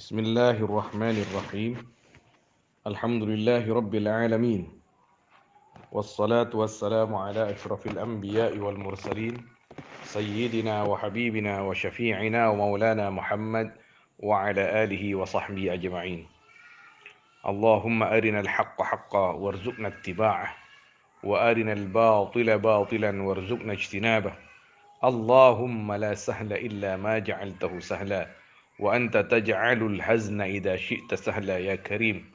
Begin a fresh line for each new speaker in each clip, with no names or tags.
بسم الله الرحمن الرحيم. الحمد لله رب العالمين، والصلاة والسلام على أشرف الأنبياء والمرسلين، سيدنا وحبيبنا وشفيعنا ومولانا محمد وعلى آله وصحبه أجمعين. اللهم أرنا الحق حقا وارزقنا اتباعه، وأرنا الباطل باطلا وارزقنا اجتنابه. اللهم لا سهل إلا ما جعلته سهلا، وأنت تجعل الحزن إذا شئت سهلا يا كريم.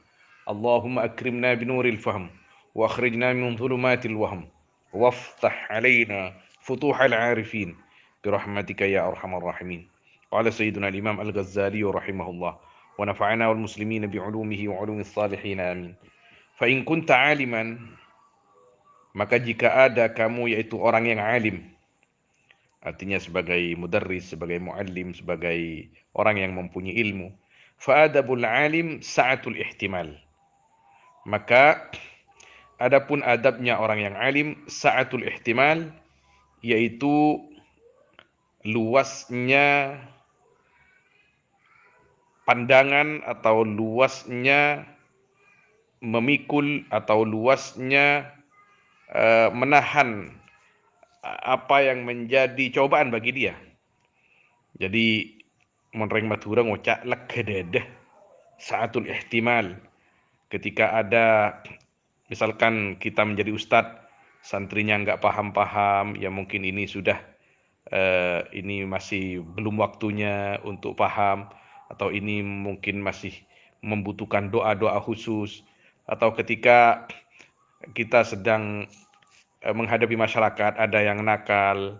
اللهم أكرمنا بنور الفهم، وأخرجنا من ظلمات الوهم، وافتح علينا فتوح العارفين برحمتك يا أرحم الراحمين. قال سيدنا الإمام الغزالي رحمه الله: ونفعنا والمسلمين بعلومه وعلوم الصالحين آمين. فإن كنت عالما, maka jika ada kamu yaitu orang yang alim, artinya sebagai mudarris, sebagai muallim, sebagai orang yang mempunyai ilmu. Fa'adabul alim sa'atul ihtimal. Maka adapun adabnya orang yang alim, sa'atul ihtimal, yaitu luasnya pandangan atau luasnya memikul atau luasnya menahan apa yang menjadi cobaan bagi dia. Jadi menreng matura ngocak lekededah saatul ihtimal. Ketika ada misalkan kita menjadi ustadz, santrinya nggak paham-paham, ya mungkin ini sudah ini masih belum waktunya untuk paham, atau ini mungkin masih membutuhkan doa-doa khusus, atau ketika kita sedang menghadapi masyarakat, ada yang nakal,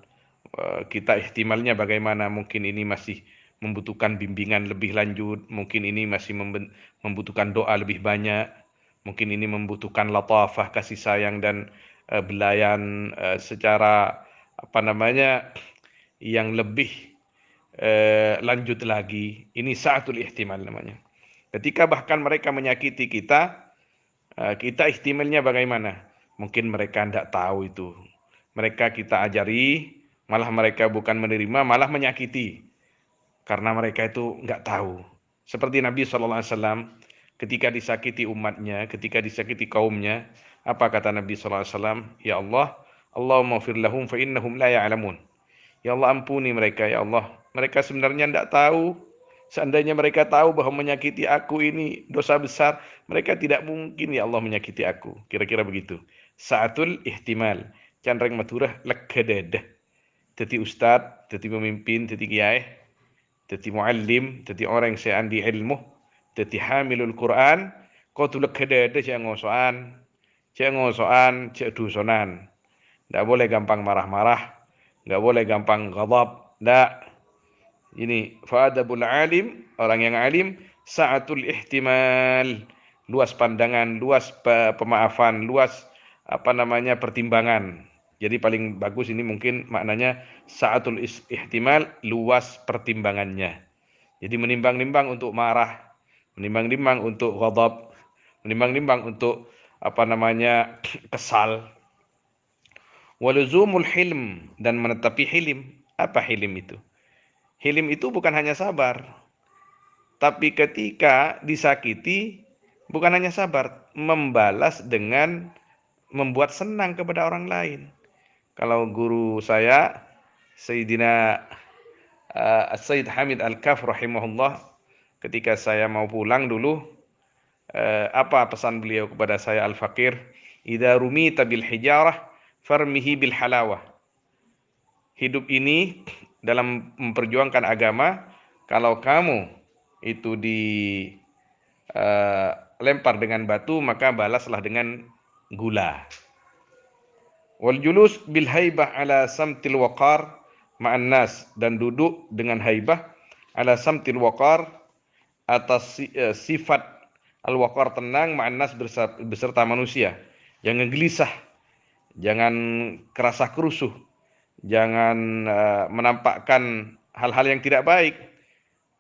kita ihtimalnya bagaimana, mungkin ini masih membutuhkan bimbingan lebih lanjut, mungkin ini masih membutuhkan doa lebih banyak, mungkin ini membutuhkan latafah, kasih sayang dan belayan secara yang lebih lanjut lagi. Ini sa'atul ihtimal namanya. Ketika bahkan mereka menyakiti kita, kita ihtimalnya bagaimana? Mungkin mereka tidak tahu itu. Mereka kita ajari, malah mereka bukan menerima, malah menyakiti. Karena mereka itu nggak tahu. Seperti Nabi SAW ketika disakiti umatnya, ketika disakiti kaumnya, apa kata Nabi SAW? Ya Allah, Allahumma fir lahum fa innahum la ya'lamun. Ya Allah, ampuni mereka, ya Allah. Mereka sebenarnya tidak tahu. Seandainya mereka tahu bahwa menyakiti aku ini dosa besar, mereka tidak mungkin ya Allah menyakiti aku. Kira-kira begitu. Sa'atul ihtimal. Canreng maturah lekededah. Jadi ustad, jadi pemimpin, jadi kiai, jadi muallim, jadi orang yang seandi ilmu, jadi hamilul Quran, kau tu lekededah jangan ngosoan, cek dusonan. Tidak boleh gampang marah-marah, nggak boleh gampang ghadab. Nggak. Ini fa'adabul alim, orang yang alim, sa'atul ihtimal, luas pandangan, luas pemaafan, luas pertimbangan. Jadi paling bagus ini mungkin maknanya sa'atul ihtimal, luas pertimbangannya. Jadi menimbang-nimbang untuk marah, menimbang-nimbang untuk ghadab, menimbang-nimbang untuk kesal. Waluzumul hilm, dan menetapi hilim. Apa hilim itu? Hilim itu bukan hanya sabar, tapi ketika disakiti bukan hanya sabar, membalas dengan membuat senang kepada orang lain. Kalau guru saya Sayyidina Sayyid Hamid Al-Kaf rahimahullah, ketika saya mau pulang dulu, apa pesan beliau kepada saya, Al-Faqir, idza rumita bil hijarah farmihi bil halawah. Hidup ini dalam memperjuangkan agama, kalau kamu itu dilempar dengan batu, maka balaslah dengan gula. Wal julus bil haibah ala samtil waqar ma'an nas, dan duduk dengan haibah ala samtil waqar, atas sifat al-waqar, tenang, ma'an nas, beserta manusia. Jangan gelisah, jangan kerasa kerusuh, jangan menampakkan hal-hal yang tidak baik.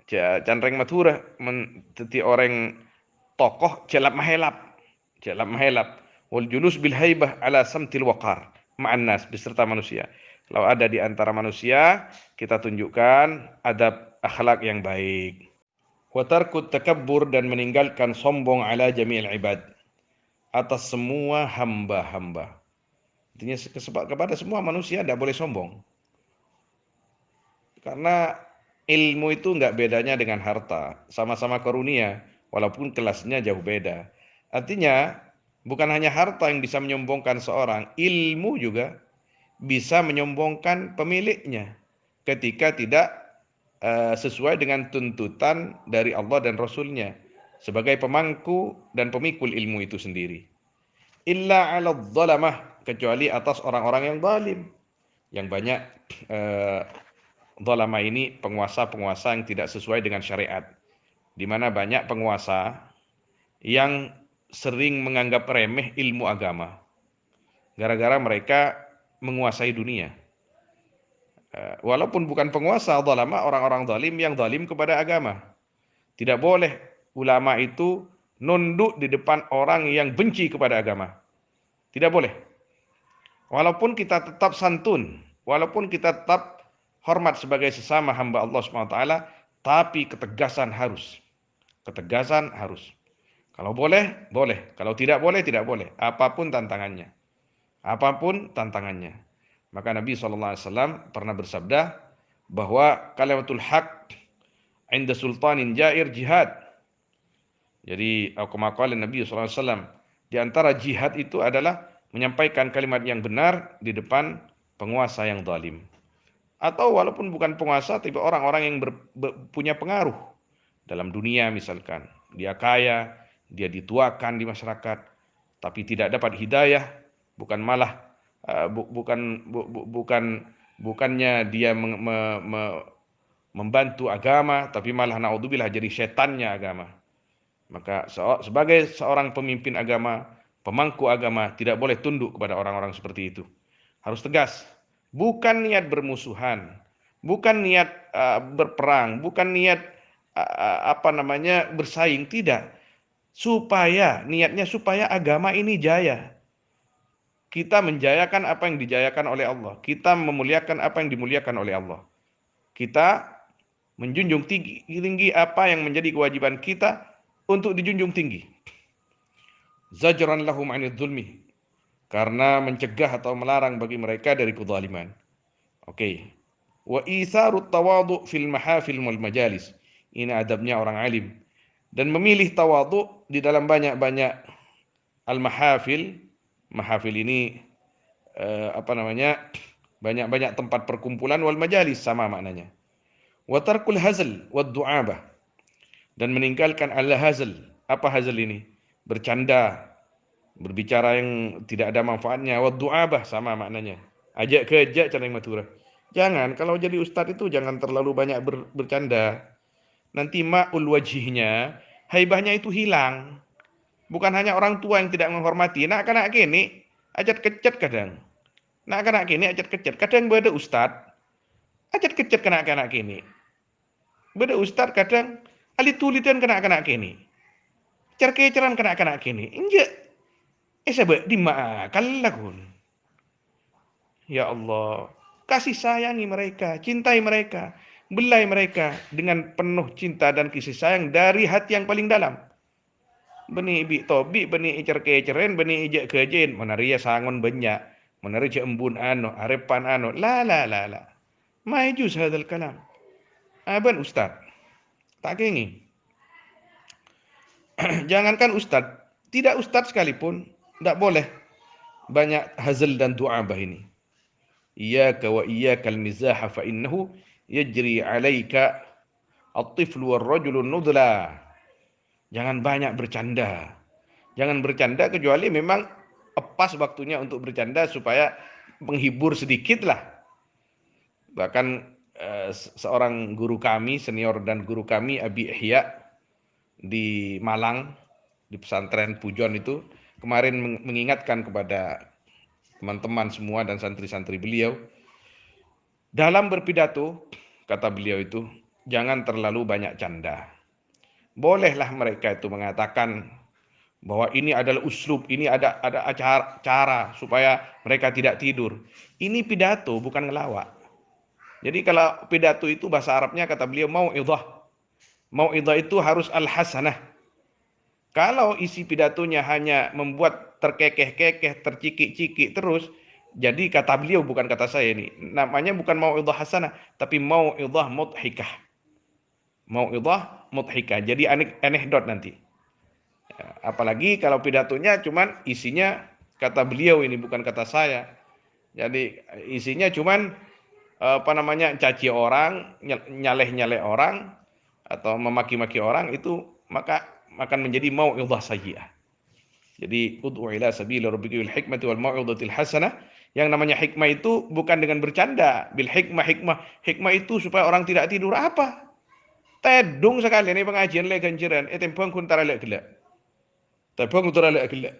Canreng matura teti orang tokoh celap mahelap. Wal julus bil haibah ala samtil waqar ma'an nas, beserta manusia. Kalau ada di antara manusia, kita tunjukkan adab akhlak yang baik. wa tarkut takabbur, dan meninggalkan sombong ala jami'il ibad, atas semua hamba-hamba. Artinya kepada semua manusia tidak boleh sombong. Karena ilmu itu nggak bedanya dengan harta, sama-sama karunia, walaupun kelasnya jauh beda. Artinya bukan hanya harta yang bisa menyombongkan seorang, ilmu juga bisa menyombongkan pemiliknya ketika tidak sesuai dengan tuntutan dari Allah dan Rasulnya sebagai pemangku dan pemikul ilmu itu sendiri. Illa 'ala dhalamah, kecuali atas orang-orang yang zalim, yang banyak dhalamah ini penguasa-penguasa yang tidak sesuai dengan syariat, di mana banyak penguasa yang sering menganggap remeh ilmu agama gara-gara mereka menguasai dunia. Walaupun bukan penguasa, dhalamah orang-orang zalim yang zalim kepada agama. Tidak boleh ulama itu nunduk di depan orang yang benci kepada agama. Tidak boleh. Walaupun kita tetap santun, walaupun kita tetap hormat sebagai sesama hamba Allah SWT, tapi ketegasan harus. Ketegasan harus. Kalau boleh, boleh. Kalau tidak boleh, tidak boleh. Apapun tantangannya. Apapun tantangannya. Maka Nabi SAW pernah bersabda bahwa kalimatul haq inda sultanin jair jihad. Jadi kama qala Nabi SAW, di antara jihad itu adalah menyampaikan kalimat yang benar di depan penguasa yang zalim. Atau walaupun bukan penguasa, tapi orang-orang yang punya pengaruh dalam dunia misalkan. Dia kaya, dia dituakan di masyarakat, tapi tidak dapat hidayah, bukan malah bukannya dia membantu agama, tapi malah naudzubillah jadi setannya agama. Maka sebagai seorang pemimpin agama, pemangku agama, tidak boleh tunduk kepada orang-orang seperti itu. Harus tegas. Bukan niat bermusuhan, bukan niat berperang, bukan niat bersaing, tidak. Niatnya supaya agama ini jaya. Kita menjayakan apa yang dijayakan oleh Allah. Kita memuliakan apa yang dimuliakan oleh Allah. Kita menjunjung tinggi apa yang menjadi kewajiban kita untuk dijunjung tinggi. Zajran lahum 'anil zulmi, karena mencegah atau melarang bagi mereka dari kezaliman. Oke. Wa isarut tawadhu fil mahafil wal majalis. Ini adabnya orang alim. Dan memilih tawadhu di dalam banyak-banyak al-mahafil. Mahafil ini banyak-banyak tempat perkumpulan, wal majalis sama maknanya. Wa tarkul hazl wad du'abah, dan meninggalkan al-hazl. Apa hazl ini? Bercanda, berbicara yang tidak ada manfaatnya. Wad du'abah sama maknanya. Ajak kejak cara matura. Jangan, kalau jadi ustadz itu jangan terlalu banyak bercanda. Nanti ma'ul wajihnya, haibahnya itu hilang. Bukan hanya orang tua yang tidak menghormati. Nak kanak kini ajat kecat kadang. Nak kanak kini ajat kecat. Kadang beda ustad ajat kecat kanak-kanak kini. Beda ustad kadang alit tulitan kanak-kanak kini. Cer-keceran kanak-kanak kini. Injak. Sebab di maakal lakun. Ya Allah, kasih sayangi mereka, cintai mereka, belai mereka dengan penuh cinta dan kasih sayang dari hati yang paling dalam. Beni bi tobi, beni icer keceren, beni ijak kejen, menaria sangon banyak, menaria embun ano, arepan ano, la. Majus hadal kalam. Aban ustad, tak kengi. Jangankan ustad, tidak ustad sekalipun, tidak boleh banyak hazal dan du'abah ini. Iyyaka wa iyyakal mizaha fa innahu yajri 'alaika at-tiflu war-rajulu nudla. Jangan banyak bercanda. Jangan bercanda kecuali memang pas waktunya untuk bercanda supaya menghibur sedikit lah. Bahkan seorang guru kami, senior dan guru kami, Abi Ihya di Malang, di pesantren Pujon itu, kemarin mengingatkan kepada teman-teman semua dan santri-santri beliau, dalam berpidato, kata beliau itu, jangan terlalu banyak canda. Bolehlah mereka itu mengatakan bahwa ini adalah uslub, ini ada cara supaya mereka tidak tidur. Ini pidato, bukan ngelawak. Jadi kalau pidato itu bahasa Arabnya kata beliau mau'idhah. Mau'idhah itu harus al-hasanah. Kalau isi pidatonya hanya membuat terkekeh-kekeh, tercikik-cikik terus, jadi kata beliau bukan kata saya ini. Namanya bukan mau'idhah hasanah, tapi mau'idhah mudhikah. Mau'idhah mudhikah. Jadi anekdot nanti. Apalagi kalau pidatonya cuman isinya kata beliau ini bukan kata saya. Jadi isinya cuman apa namanya caci orang, nyaleh-nyaleh orang atau memaki-maki orang itu maka akan menjadi mau'idhah sayyi'ah. Jadi ud'u ila sabili rabbika bil hikmati wal mau'izatil hasanah. Yang namanya hikmah itu bukan dengan bercanda. Bil hikmah itu supaya orang tidak tidur apa? Tedung sekali ini pengajian le ganjaran. Tembang kun tara le gelak. Tembang kun tara le gelak.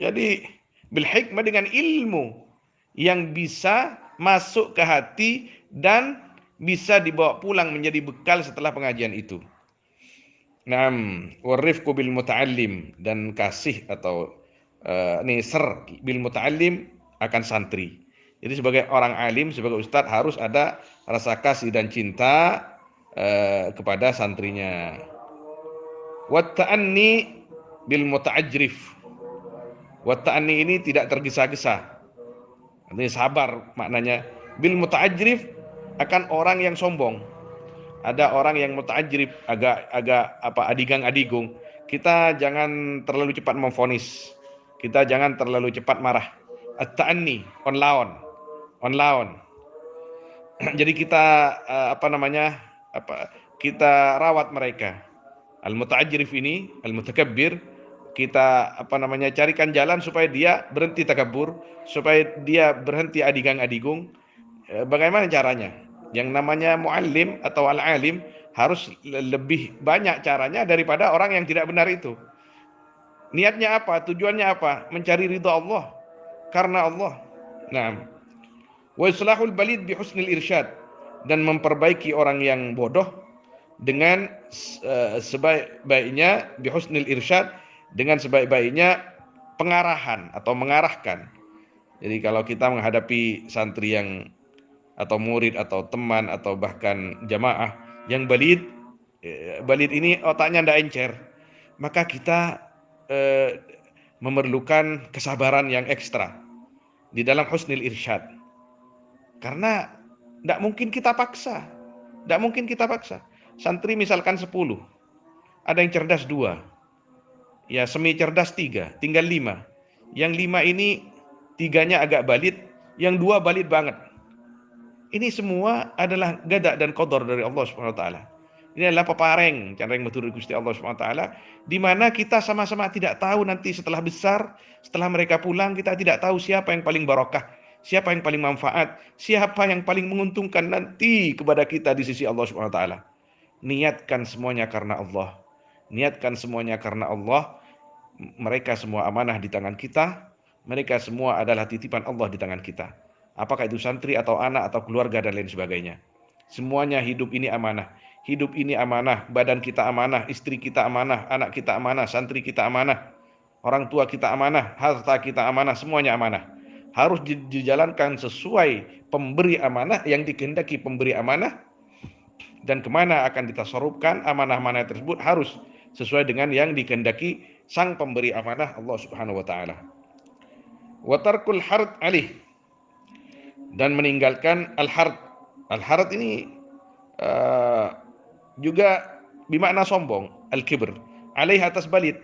Jadi bil hikmah dengan ilmu yang bisa masuk ke hati dan bisa dibawa pulang menjadi bekal setelah pengajian itu. Naam, warifqu bil muta'allim dan kasih atau nisr bil muta'allim akan santri. Jadi sebagai orang alim, sebagai ustadz harus ada rasa kasih dan cinta kepada santrinya. Wat ta'anni bil muta'ajrif. Wat ta'anni ini tidak tergesa-gesa. Ini sabar maknanya. Bil muta'ajrif akan orang yang sombong. Ada orang yang muta'ajrib, agak apa adigang-adigung. Kita jangan terlalu cepat memvonis. Kita jangan terlalu cepat marah. At-ta'anni, on lawan. On lawan. Jadi kita apa namanya? Kita rawat mereka. Al-muta'ajrif ini, al-mutakabbir, kita apa namanya? Carikan jalan supaya dia berhenti takabur, supaya dia berhenti adigang-adigung. Bagaimana caranya? Yang namanya muallim atau al-alim harus lebih banyak caranya daripada orang yang tidak benar itu. Niatnya apa? Tujuannya apa? Mencari ridha Allah. Karena Allah. Nah, wa islahul balid bi husnil irsyad, dan memperbaiki orang yang bodoh dengan sebaik-baiknya bi husnil irsyad, dengan sebaik-baiknya pengarahan atau mengarahkan. Jadi kalau kita menghadapi santri yang atau murid atau teman atau bahkan jamaah yang balid ini otaknya ndak encer, maka kita eh, memerlukan kesabaran yang ekstra di dalam husnil irsyad, karena ndak mungkin kita paksa, ndak mungkin kita paksa. Santri misalkan 10, ada yang cerdas 2, ya semi cerdas 3, tinggal 5. Yang 5 ini 3-nya agak balid, yang 2 balid banget. Ini semua adalah gadak dan qadar dari Allah Subhanahu wa taala. Ini adalah pepareng careng matur Gusti Allah Subhanahu wa taala, di mana kita sama-sama tidak tahu nanti setelah besar, setelah mereka pulang kita tidak tahu siapa yang paling barokah, siapa yang paling manfaat, siapa yang paling menguntungkan nanti kepada kita di sisi Allah Subhanahu wa taala. Niatkan semuanya karena Allah. Niatkan semuanya karena Allah. Mereka semua amanah di tangan kita. Mereka semua adalah titipan Allah di tangan kita. Apakah itu santri atau anak atau keluarga dan lain sebagainya. Semuanya hidup ini amanah. Hidup ini amanah, badan kita amanah, istri kita amanah, anak kita amanah, santri kita amanah, orang tua kita amanah, harta kita amanah, semuanya amanah. Harus dijalankan sesuai pemberi amanah yang dikehendaki pemberi amanah, dan kemana akan ditasarrufkan amanah-amanah tersebut harus sesuai dengan yang dikehendaki sang pemberi amanah Allah Subhanahu wa taala. Wa tarkul hard alih, dan meninggalkan al-hard. Al-hard ini juga bermakna sombong, al-kibr. Alaih atas balid,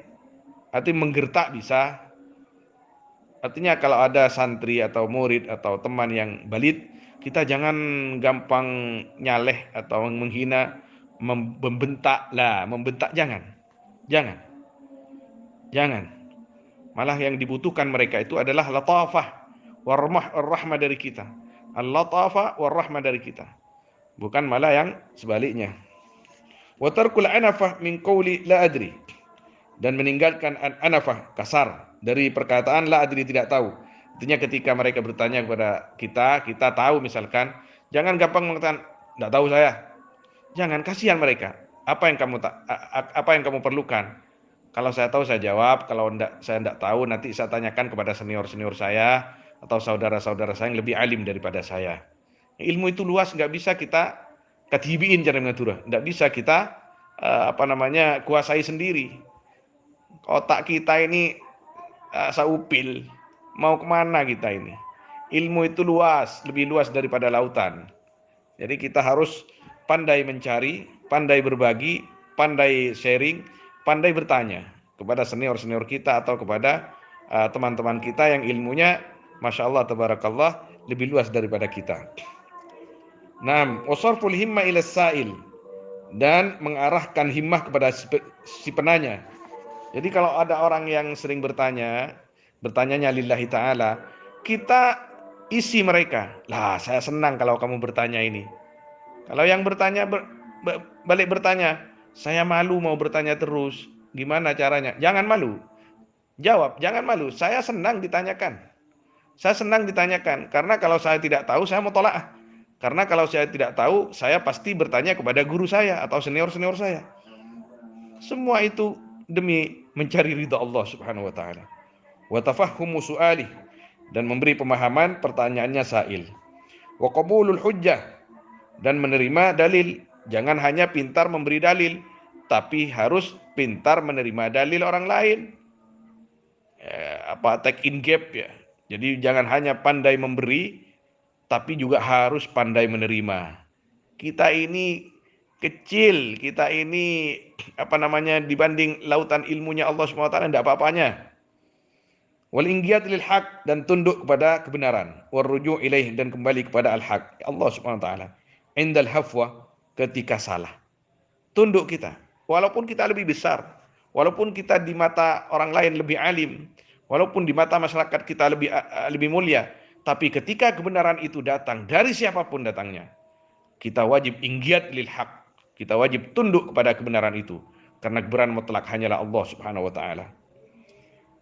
artinya menggertak bisa. Artinya kalau ada santri atau murid atau teman yang balid, kita jangan gampang nyaleh atau menghina, membentak lah, membentak jangan. Jangan. Jangan. Malah yang dibutuhkan mereka itu adalah latafah warahmah dari kita. Al-latafah warahmah dari kita. Bukan malah yang sebaliknya. Wa tarkul anafah min qawli la adri, dan meninggalkan anafah, kasar, dari perkataan la adri, tidak tahu. Artinya ketika mereka bertanya kepada kita, kita tahu misalkan, jangan gampang mengatakan enggak tahu saya. Jangan, kasihan mereka. Apa yang kamu perlukan? Kalau saya tahu saya jawab, kalau saya enggak tahu nanti saya tanyakan kepada senior-senior saya atau saudara-saudara saya yang lebih alim daripada saya. Ilmu itu luas, nggak bisa kita Katibiin cara mengatur. Tidak bisa kita kuasai sendiri. Otak kita ini saupil. Mau kemana kita ini? Ilmu itu luas, lebih luas daripada lautan. Jadi kita harus pandai mencari, pandai berbagi, pandai sharing, pandai bertanya kepada senior-senior kita atau kepada teman-teman kita yang ilmunya Masya Allah, tabarakallah, lebih luas daripada kita. Nah, wasarful himma ila sa'il, dan mengarahkan himmah kepada si penanya. Jadi kalau ada orang yang sering bertanyanya lillahi ta'ala, kita isi mereka. Lah, saya senang kalau kamu bertanya ini. Kalau yang bertanya balik bertanya, saya malu mau bertanya terus. Gimana caranya? Jangan malu. Jawab, jangan malu. Saya senang ditanyakan. Saya senang ditanyakan karena kalau saya tidak tahu saya mau tolak. Karena kalau saya tidak tahu, saya pasti bertanya kepada guru saya atau senior-senior saya. Semua itu demi mencari ridha Allah Subhanahu wa taala. Wa tafahhumu su'alih, dan memberi pemahaman pertanyaannya sa'il. Wa qabulul hujjah, dan menerima dalil. Jangan hanya pintar memberi dalil, tapi harus pintar menerima dalil orang lain. Take in gap ya. Jadi jangan hanya pandai memberi, tapi juga harus pandai menerima. Kita ini kecil, kita ini dibanding lautan ilmunya Allah SWT tidak apa-apanya. Wal inqiyad lil haq, dan tunduk kepada kebenaran. War ruju' ilaih, dan kembali kepada al-haq, Allah Subhanahu wa taala. Indal hafwa, ketika salah. Tunduk kita. Walaupun kita lebih besar, walaupun kita di mata orang lain lebih alim, walaupun di mata masyarakat kita lebih mulia, tapi ketika kebenaran itu datang dari siapapun datangnya, kita wajib inqiyad lil haq. Kita wajib tunduk kepada kebenaran itu, karena kebenaran mutlak hanyalah Allah Subhanahu wa taala.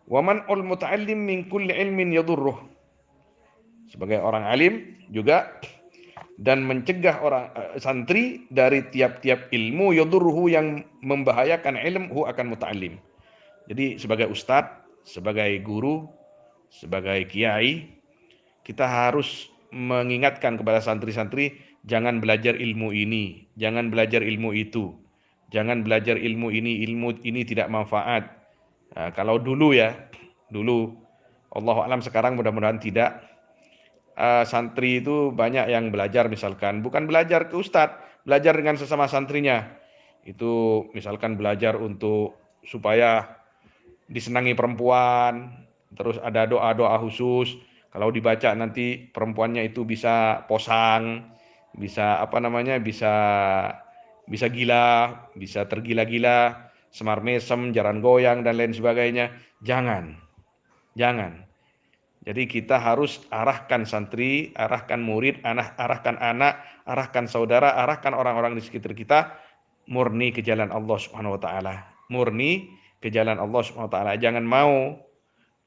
Wa man'ul muta'allim min kulli ilmin yadurruh, sebagai orang alim juga, dan mencegah orang santri dari tiap-tiap ilmu yadurruhu, yang membahayakan ilmu akan muta'allim. Jadi sebagai ustadz, sebagai guru, sebagai kiai, kita harus mengingatkan kepada santri-santri, jangan belajar ilmu ini, jangan belajar ilmu itu, jangan belajar ilmu ini tidak manfaat. Nah, kalau dulu Allahu alam, sekarang mudah-mudahan tidak. Santri itu banyak yang belajar, misalkan bukan belajar ke ustadz, belajar dengan sesama santrinya. Itu misalkan belajar untuk supaya disenangi perempuan, terus ada doa-doa khusus. Kalau dibaca nanti perempuannya itu bisa posang, bisa bisa gila, bisa tergila-gila, semar mesem, jaran goyang dan lain sebagainya. Jangan. Jadi kita harus arahkan santri, arahkan murid, arahkan anak, arahkan saudara, arahkan orang-orang di sekitar kita murni ke jalan Allah Subhanahu wa taala. Murni ke jalan Allah Subhanahu wa taala. Jangan mau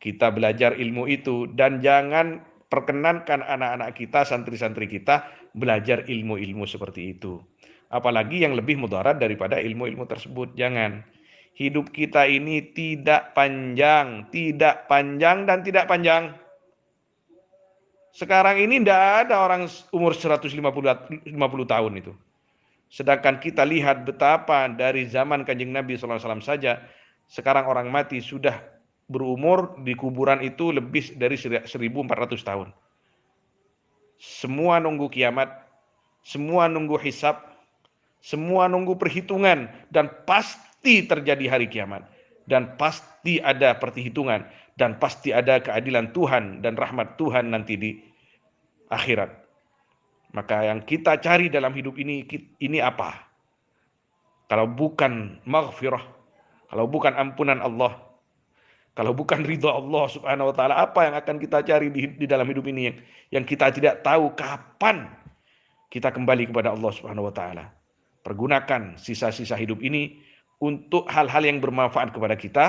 kita belajar ilmu itu, dan jangan perkenankan anak-anak kita, santri-santri kita belajar ilmu-ilmu seperti itu. Apalagi yang lebih mudarat daripada ilmu-ilmu tersebut. Jangan. Hidup kita ini tidak panjang dan tidak panjang. Sekarang ini tidak ada orang umur 150 tahun itu. Sedangkan kita lihat betapa dari zaman Kanjeng Nabi SAW saja, sekarang orang mati sudah berumur di kuburan itu lebih dari 1400 tahun. Semua nunggu kiamat, semua nunggu hisab, semua nunggu perhitungan, dan pasti terjadi hari kiamat, dan pasti ada perhitungan, dan pasti ada keadilan Tuhan dan rahmat Tuhan nanti di akhirat. Maka yang kita cari dalam hidup ini apa? Kalau bukan maghfirah, kalau bukan ampunan Allah, kalau bukan ridha Allah Subhanahu wa taala, apa yang akan kita cari di dalam hidup ini yang kita tidak tahu kapan kita kembali kepada Allah Subhanahu wa taala. Pergunakan sisa-sisa hidup ini untuk hal-hal yang bermanfaat kepada kita,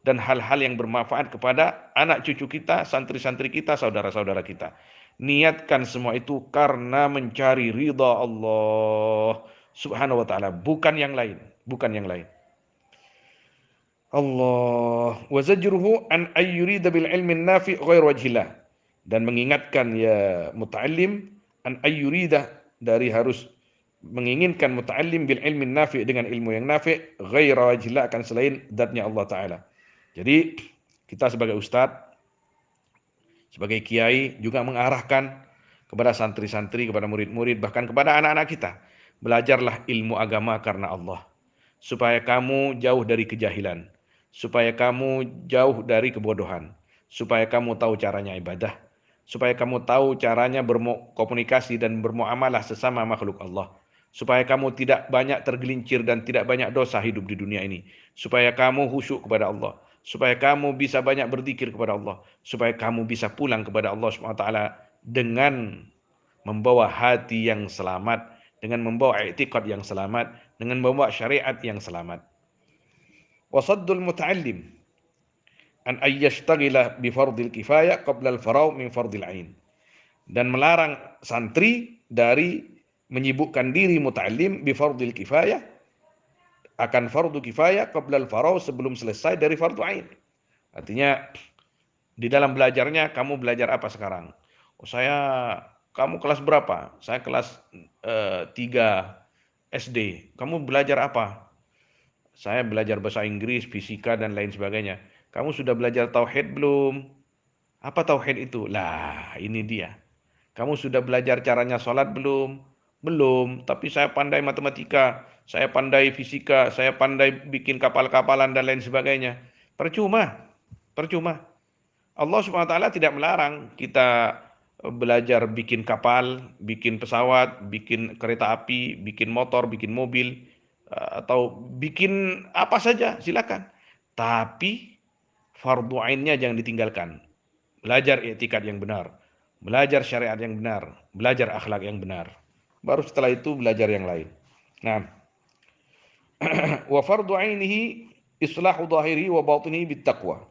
dan hal-hal yang bermanfaat kepada anak cucu kita, santri-santri kita, saudara-saudara kita. Niatkan semua itu karena mencari ridha Allah Subhanahu wa taala, bukan yang lain. Allah wa zajruhu an ayyurida bil ilmi nafi' ghair wajhillah, dan mengingatkan ya muta'allim an ayyurida, dari harus menginginkan muta'allim bil ilmi nafi' dengan ilmu yang nafi' ghaira wajillah akan selain zatnya Allah Ta'ala. Jadi kita sebagai ustadz, sebagai kiai juga mengarahkan kepada santri-santri, kepada murid-murid, bahkan kepada anak-anak kita. Belajarlah ilmu agama karena Allah. Supaya kamu jauh dari kejahilan. Supaya kamu jauh dari kebodohan. Supaya kamu tahu caranya ibadah. Supaya kamu tahu caranya berkomunikasi dan bermuamalah sesama makhluk Allah. Supaya kamu tidak banyak tergelincir dan tidak banyak dosa hidup di dunia ini. Supaya kamu khusyuk kepada Allah. Supaya kamu bisa banyak berzikir kepada Allah. Supaya kamu bisa pulang kepada Allah SWT dengan membawa hati yang selamat, dengan membawa i'tiqad yang selamat, dengan membawa syariat yang selamat. Wasaddul muta'allim an ayyashtagila bi fardil kifayah qabla al-faragh min fardil ain. Dan melarang santri dari menyibukkan diri muta'allim bi fardil kifayah akan fardu kifayah qabla al-faragh sebelum selesai dari fardu ain. Artinya di dalam belajarnya kamu belajar apa sekarang? Oh, kamu kelas berapa? Saya kelas 3 SD. Kamu belajar apa? Saya belajar bahasa Inggris, fisika dan lain sebagainya. Kamu sudah belajar tauhid belum? Apa tauhid itu? Lah, ini dia. Kamu sudah belajar caranya sholat belum? Belum, tapi saya pandai matematika, saya pandai fisika, saya pandai bikin kapal-kapalan dan lain sebagainya. Percuma, percuma. Allah Subhanahu wa taala tidak melarang kita belajar bikin kapal, bikin pesawat, bikin kereta api, bikin motor, bikin mobil, atau bikin apa saja, silakan. Tapi fardu ainnya jangan ditinggalkan. Belajar etika yang benar, belajar syariat yang benar, belajar akhlak yang benar. Baru setelah itu belajar yang lain. Nah, wa fardu ainihi islahu zahiri wa batinihi bittaqwa.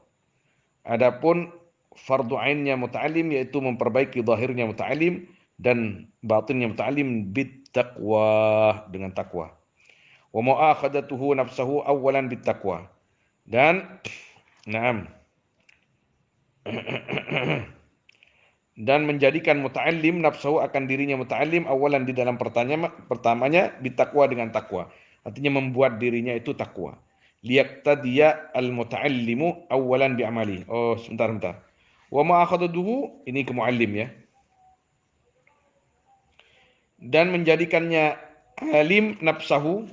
Adapun fardu ainnya muta'alim yaitu memperbaiki zahirnya muta'alim dan batinnya muta'alim bittaqwa, dengan takwa. Wa mu'akhadatuhu nafsahu awalan bittaqwa. Dan na'am dan menjadikan muta'allim nafsahu akan dirinya muta'allim awalan di dalam pertamanya bittaqwa, dengan takwa. Artinya membuat dirinya itu takwa. Liyaqtadiya al-muta'allimu awalan bi'amali. Oh, sebentar. Wa ma'akhaduhu, ini ke muallim ya. Dan menjadikannya alim nafsahu,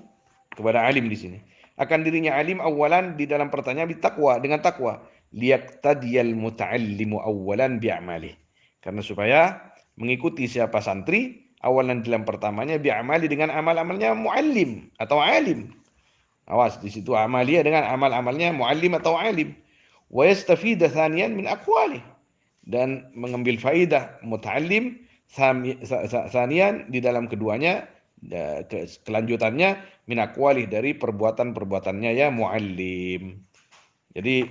kepada alim di sini. Akan dirinya alim awalan di dalam pertanyaan bittaqwa, dengan takwa. Liyaqtadiyal muta'allimu awalan bi'amali. Karena supaya mengikuti siapa santri awalan dalam pertamanya bi'amali, dengan amal-amalnya muallim atau alim. Awas, di situ amalia dengan amal-amalnya muallim atau alim. Wa yastafida thaniyan min aqwalih, dan mengambil faidah muta'allim thaniyan di dalam keduanya, kelanjutannya min aqwalih, dari perbuatan-perbuatannya ya muallim. Jadi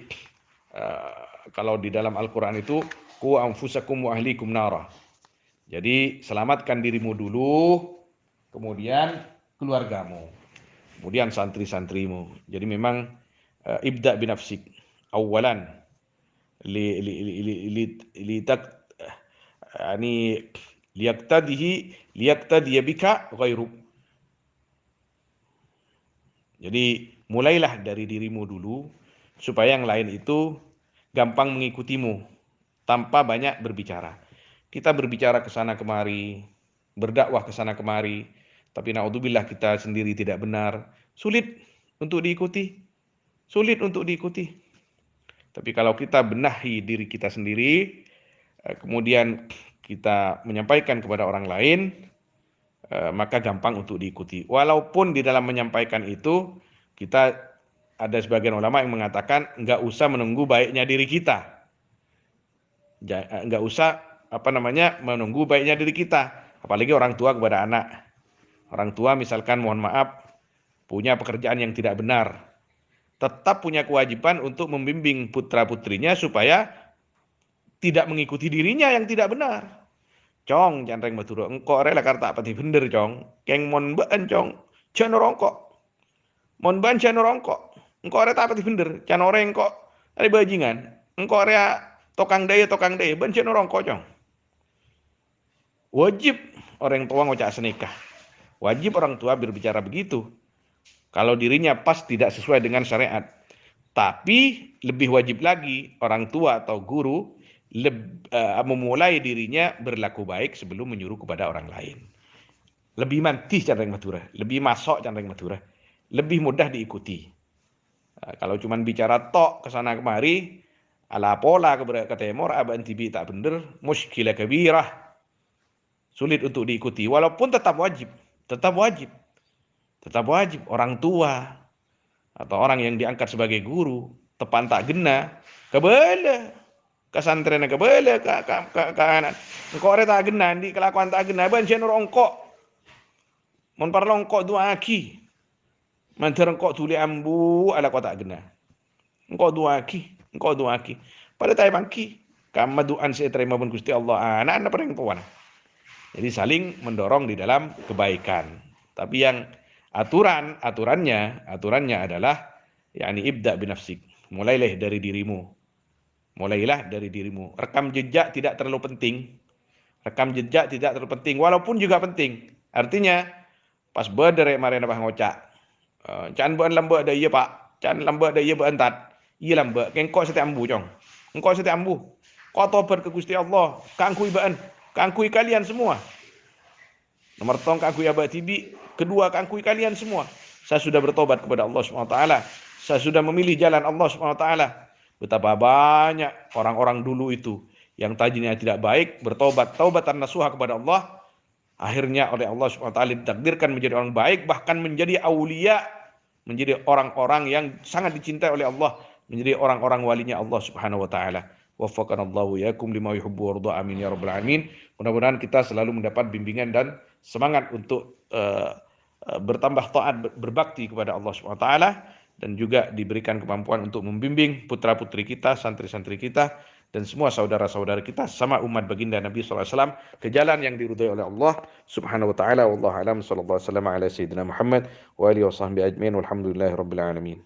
kalau di dalam Al-Qur'an itu qu anfusakum wa ahlikum nara. Jadi selamatkan dirimu dulu, kemudian keluargamu, kemudian santri-santrimu. Jadi memang ibda binafsik awalan li li li li li tak yani liyaktadihi bika ghairu. Jadi mulailah dari dirimu dulu supaya yang lain itu gampang mengikutimu tanpa banyak berbicara. Kita berbicara ke sana kemari, berdakwah ke sana kemari, tapi naudzubillah kita sendiri tidak benar, sulit untuk diikuti, sulit untuk diikuti. Tapi kalau kita benahi diri kita sendiri, kemudian kita menyampaikan kepada orang lain, maka gampang untuk diikuti. Walaupun di dalam menyampaikan itu, kita ada sebagian ulama yang mengatakan nggak usah menunggu baiknya diri kita, nggak usah menunggu baiknya diri kita, apalagi orang tua kepada anak. Orang tua misalkan mohon maaf punya pekerjaan yang tidak benar, tetap punya kewajiban untuk membimbing putra-putrinya supaya tidak mengikuti dirinya yang tidak benar. Cong, janreng baturo, engkau rela karta pati bener cong, keng mon baan cong, jan rongkok, mon ban jan rongkok, engkau rela pati bener, jan oreng kok, ada bajingan, engkau rela tokang daya, ban jan rongkok cong. Wajib orang tua ngocak senikah. Wajib orang tua berbicara begitu. Kalau dirinya pas tidak sesuai dengan syariat. Tapi lebih wajib lagi orang tua atau guru memulai dirinya berlaku baik sebelum menyuruh kepada orang lain. Lebih mantih candang madura, lebih masuk candang madura, lebih mudah diikuti. Kalau cuma bicara tok ke sana kemari, ala pola ke timur, aban tibi tak bener, muskilah kabirah, sulit untuk diikuti. Walaupun tetap wajib, tetap wajib, tetap wajib orang tua atau orang yang diangkat sebagai guru, tepan tak gena, kebele, kesantren kebele, ke anak. Engkau ada tak gena, di kelakuan tak gena, ban jenur ongkok, mon parlo ongkok dua aki, mantar ongkok tuli ambu, ala kau tak gena. Engkau dua aki, engkau dua aki. Pada tay bangki, kama duan saya terima pun Gusti Allah, anak-anak perempuan. Jadi saling mendorong di dalam kebaikan. Tapi yang aturannya adalah yakni ibda binafsik. Mulailah dari dirimu. Mulailah dari dirimu. Rekam jejak tidak terlalu penting. Rekam jejak tidak terlalu penting walaupun juga penting. Artinya pas berdere mari nabah ngocak. Can beun lambe ada iya Pak. Can lambe ada iya beentat. Iya lambe kengkok sete ambu cong. Engkau sete ambu. Kau tobat ke Gusti Allah. Kangkui beun. Kangkui kalian semua. Nomor tong kangkui abad tibi, kedua kangkui kalian semua. Saya sudah bertobat kepada Allah SWT. Saya sudah memilih jalan Allah SWT. Betapa banyak orang-orang dulu itu yang tadinya tidak baik bertobat, taubatan nasuha kepada Allah. Akhirnya oleh Allah SWT ditakdirkan menjadi orang baik, bahkan menjadi aulia, menjadi orang-orang yang sangat dicintai oleh Allah, menjadi orang-orang walinya Allah Subhanahu wa taala. Waffaqanallahu yakum lima yuhibbu warda, amin ya rabbal alamin. Mudah-mudahan kita selalu mendapat bimbingan dan semangat untuk bertambah taat, berbakti kepada Allah Subhanahu wa taala, dan juga diberikan kemampuan untuk membimbing putra-putri kita, santri-santri kita, dan semua saudara-saudara kita sama umat baginda Nabi SAW ke jalan yang diridhai oleh Allah Subhanahu wa taala. Wallahu alam, sallallahu alaihi wasallam ala sayyidina Muhammad wa alihi wasahbihi ajmain, walhamdulillahi rabbil alamin.